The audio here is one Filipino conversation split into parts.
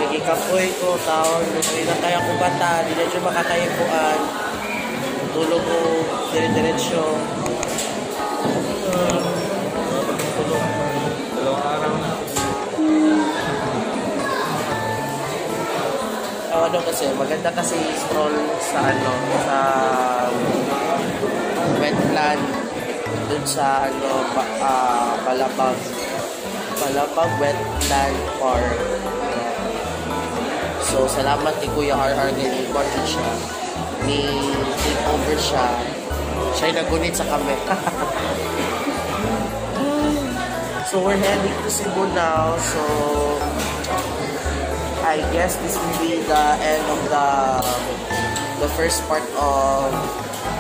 Nagikapoy ko taon, hindi na kaya ko bata, hindi na siya makakayakuan. Tulog ko, dire-diretsyo. Tulog. Dalawang araw na. Ano kasi, maganda kasi stroll sa sa wetland dun sa Palapag Wetland Park. So, salamat kay Kuya RR ganyan. Important siya. May takeover siya. Siya'y nagunit sa kami. So, we're heading to Cebu now. So, I guess this will be the end of the first part of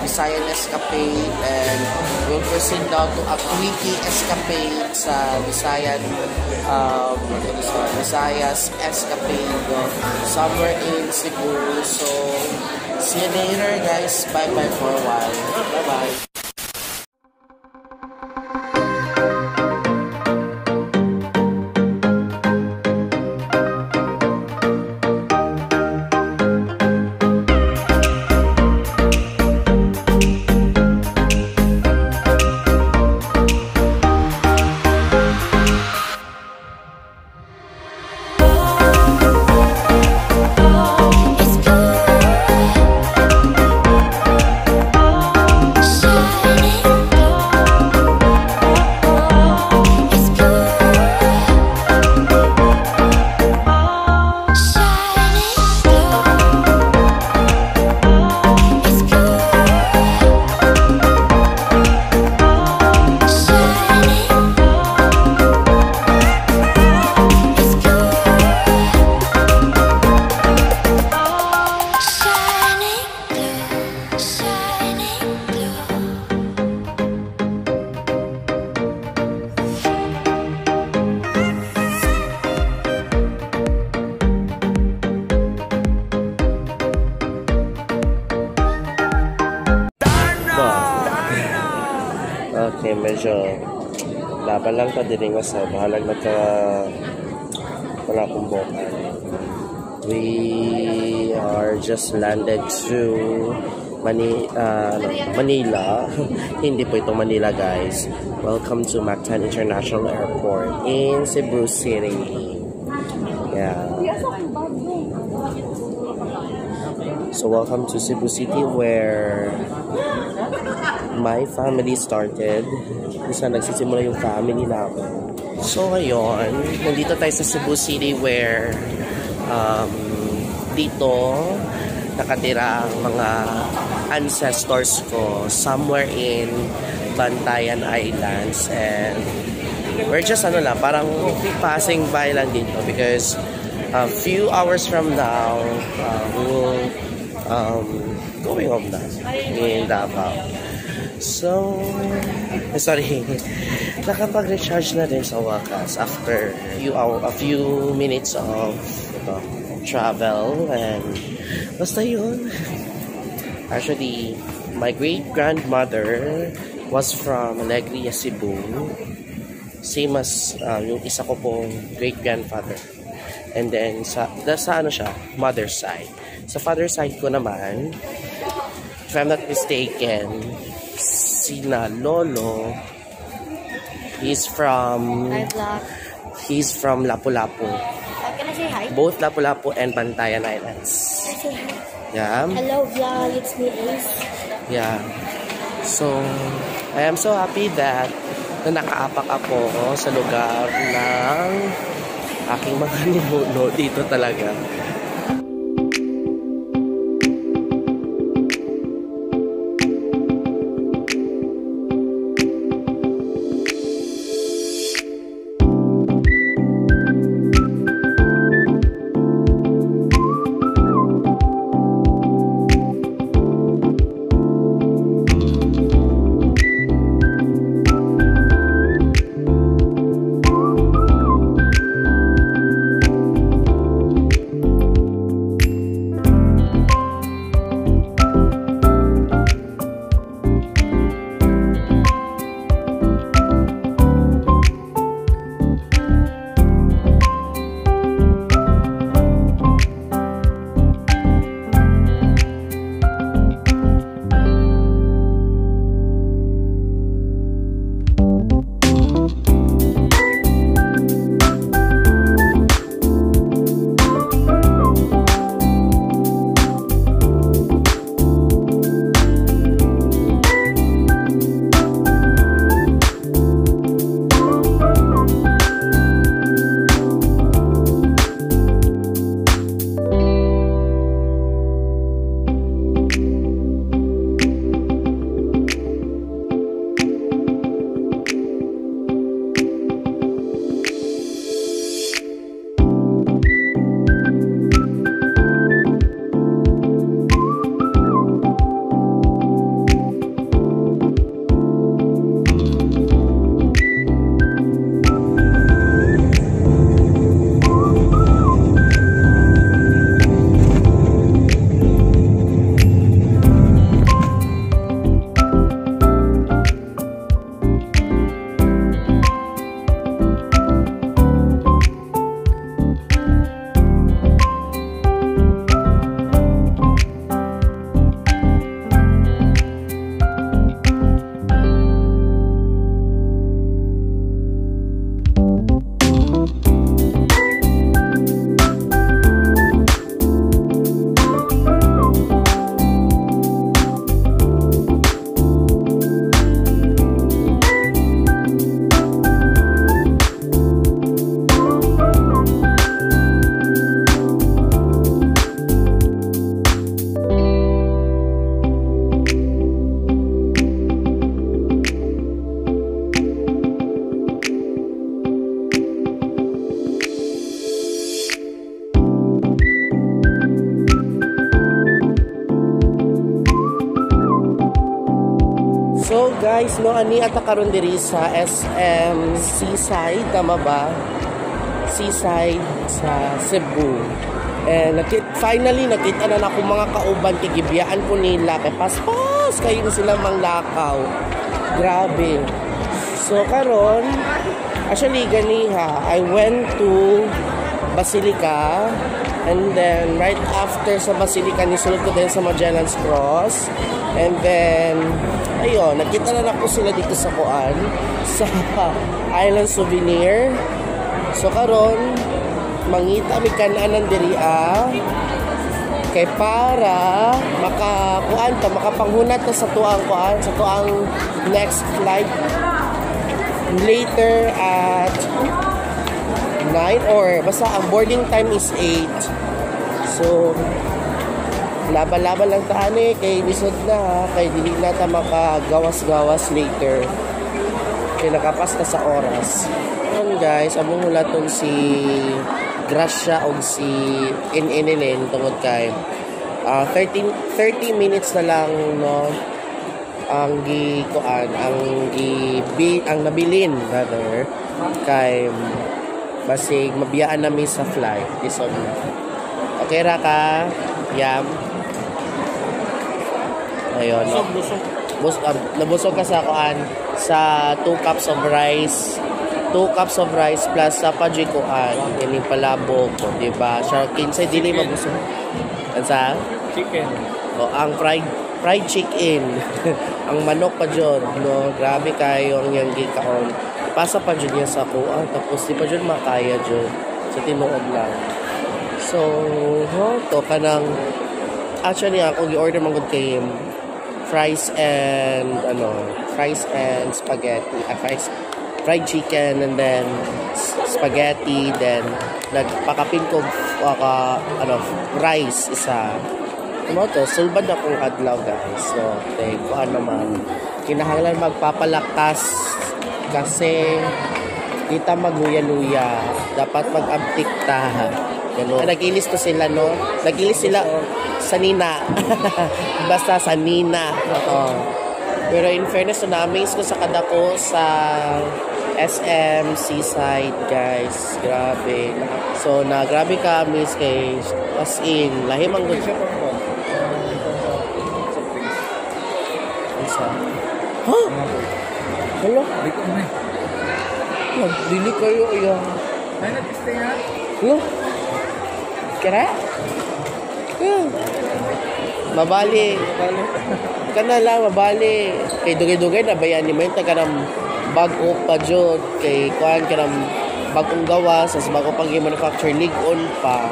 Visayan Escapade, and we'll proceed now to a quickie escapade sa Visayas Escapade somewhere in Cebu. So, see you later guys. Bye-bye for a while. Bye-bye. Okay, medyo laban lang ka din nga sa bahalag wala kong bukan. We are just landed to Manila. Hindi po ito Manila, guys. Welcome to Mactan International Airport in Cebu City. Yeah. So welcome to Cebu City, where my family started. Isa nagsisimula yung family namin. So ngayon, nandito tayo sa Cebu City, where dito nakatira ang mga ancestors ko somewhere in Bantayan Islands, and we're just parang passing by lang dito because a few hours from now we will going home na in Davao. So, sorry, nakapag-recharge na din sa wakas after a few minutes of travel, and basta yun. Actually, my great-grandmother was from Alegria, Cebu. Same as yung isa ko pong great-grandfather. And then, sa mother's side. Sa father's side ko naman, if I'm not mistaken, sina Lolo, he's from Lapu-Lapu. Can I say hi? Both Lapu-Lapu and Bantayan Islands. Can I say hi? Yeah. Hello vlog, it's me Ace. Yeah. So, I am so happy that nakaapak ako sa lugar ng aking mga ninuno dito talaga. guys, no, ani ata karon diri sa SM Seaside, tama ba? Seaside sa Cebu. And finally nakita na ako mga kauban, tigibiyaan ko nila kay paspas kayo na sila manglakaw. Grabe. So karon, actually ganiha, I went to Basilica, and then right after sa Basilica nisulod ko din sa Magellan's Cross, and then ayun, nakita na ako sila dito sa kuan sa Island Souvenir. So karon mangita mi kanan diri kay para makapanghunat ta sa tuang next flight later at 9, or basta ang boarding time is 8. So laban-laban lang taan kay lisod na kay dili na ta makagawas-gawas later kay nakapas na sa oras. Ayan guys, among hulaton si Gracia o si Inilin tungod kay 30 minutes na lang, no, ang nabilin rather kay basig mabiyaan nami sa flight lisod na. Okay ra ka? Yam. Ayun. Nabusog ka sa kuan sa 2 cups of rice. 2 cups of rice plus sa pajikuan. Ini palabok, di ba? Siya kinsay dili mabusog. Ansa? Chicken. O ang fried chicken. Ang manok pa jud, no. Grabe kayo ang yang gikaon. Pasa pa jud niya sa kuan, tapos di pa jud makaya jud sa tinuod lang. So, to kanang actually ako gi-order man gud kay fries and spaghetti, fried chicken and then spaghetti, then nagpakapin ko rice isa. To sulbad akong adlaw guys. So, kuan naman kinahanglan magpapalakas kasi kita magluya-luya, dapat mag-abtik ta. Ganun. Nag-ilis to sila, no? Nag-ilis sila sa Nina. Basta sa Nina. Pero in fairness, na-amaze ko sa kadako sa SM Seaside, guys. Grabe. So, grabe ka, miss kay as in, lahim ang good. Isa. Huh? Hello? Dili kayo, iya. Ay, nag-stay nga? Hello? Kira? Mabali. Kana lang, mabali. Kay dugay-dugay na bayan ni Mayta ka ng bag-o pa jud. Kay kuhan ka ng bagong gawa sa bago pang manufacture lig-on pa.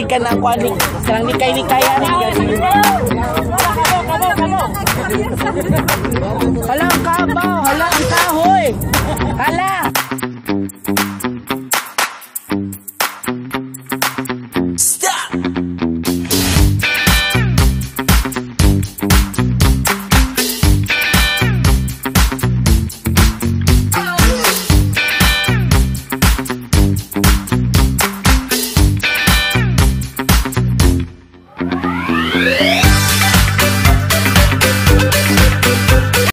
ka na ako, kanang nikay-nikay, ani. Hala,